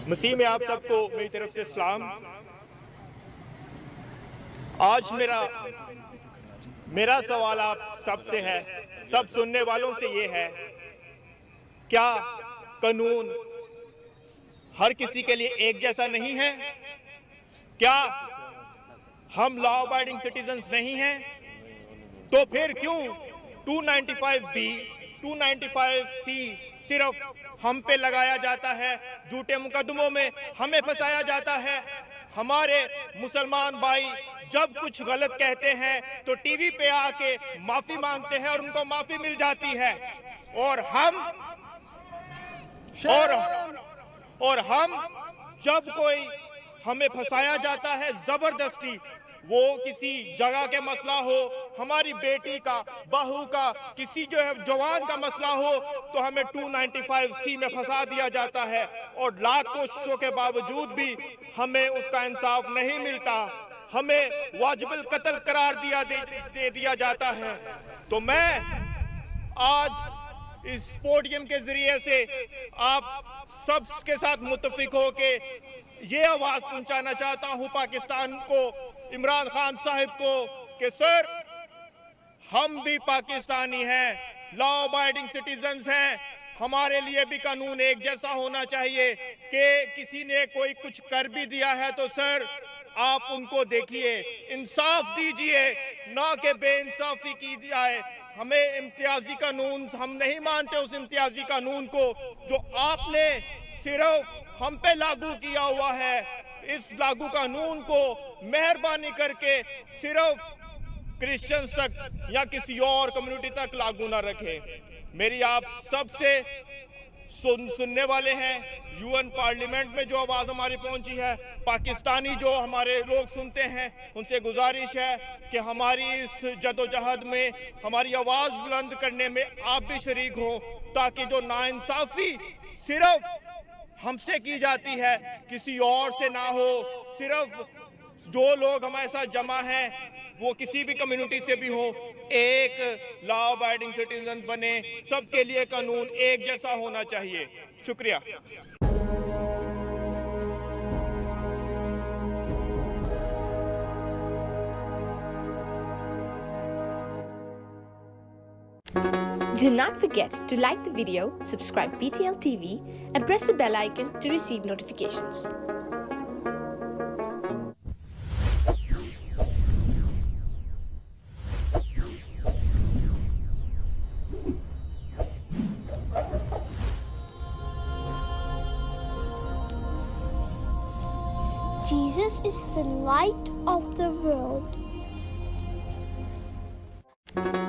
मसीह में आप सबको मेरी तरफ से सलाम। आज मेरा सवाल आप सबसे है, सब सुनने वालों से ये है, क्या कानून हर किसी के लिए एक जैसा नहीं है? क्या हम लॉ अबाइडिंग सिटीजन्स नहीं हैं? तो फिर क्यों 295B 295C सिर्फ हम पे लगाया जाता है? झूठे मुकदमों में हमें फंसाया जाता है। हमारे मुसलमान भाई जब कुछ गलत कहते हैं तो टीवी पे आके माफी मांगते हैं और उनको माफी मिल जाती है, और हम जब कोई हमें फंसाया जाता है जबरदस्ती, वो किसी जगह के मसला हो, हमारी बेटी का, बहू का, किसी जो है जवान का मसला हो, तो हमें 295C में फंसा दिया जाता है और लाख कोशिशों के बावजूद भी हमें उसका इंसाफ नहीं मिलता। हमें वाजिबुल कत्ल करार दे दिया जाता है। तो मैं आज इस पोडियम के जरिए से आप सब के साथ मुत्तफिक हो के ये आवाज पहुंचाना चाहता हूं पाकिस्तान को, इमरान खान साहिब को, कि सर हम भी पाकिस्तानी हैं, लॉ अबाइडिंग सिटीजन्स हैं, हमारे लिए भी कानून एक जैसा होना चाहिए। कि किसी ने कोई कुछ कर भी दिया है तो सर आप उनको देखिए, इंसाफ दीजिए, ना कि बेइंसाफी की जाए। हमें इम्तियाजी कानून, हम नहीं मानते उस इम्तियाजी कानून को जो आपने सिर्फ हम पे लागू किया हुआ है। इस लागू कानून को मेहरबानी करके सिर्फ क्रिश्चियंस तक या किसी और कम्युनिटी तक लागू ना रखें। मेरी आप सबसे सुनने वाले हैं, यूएन पार्लियामेंट में जो आवाज हमारी पहुंची है, पाकिस्तानी जो हमारे लोग सुनते हैं, उनसे गुजारिश है कि हमारी इस जदोजहद में, हमारी आवाज बुलंद करने में आप भी शरीक हों, ताकि जो नाइंसाफी सिर्फ हमसे की जाती है किसी और से ना हो। सिर्फ जो लोग हमारे साथ जमा हैं वो किसी भी कम्युनिटी से भी हो, एक लॉ अबाइडिंग सिटीजन बने, सबके लिए कानून एक जैसा होना चाहिए। शुक्रिया। Do not forget to like the video, subscribe BTL TV and press the bell icon to receive notifications. Jesus is the light of the world.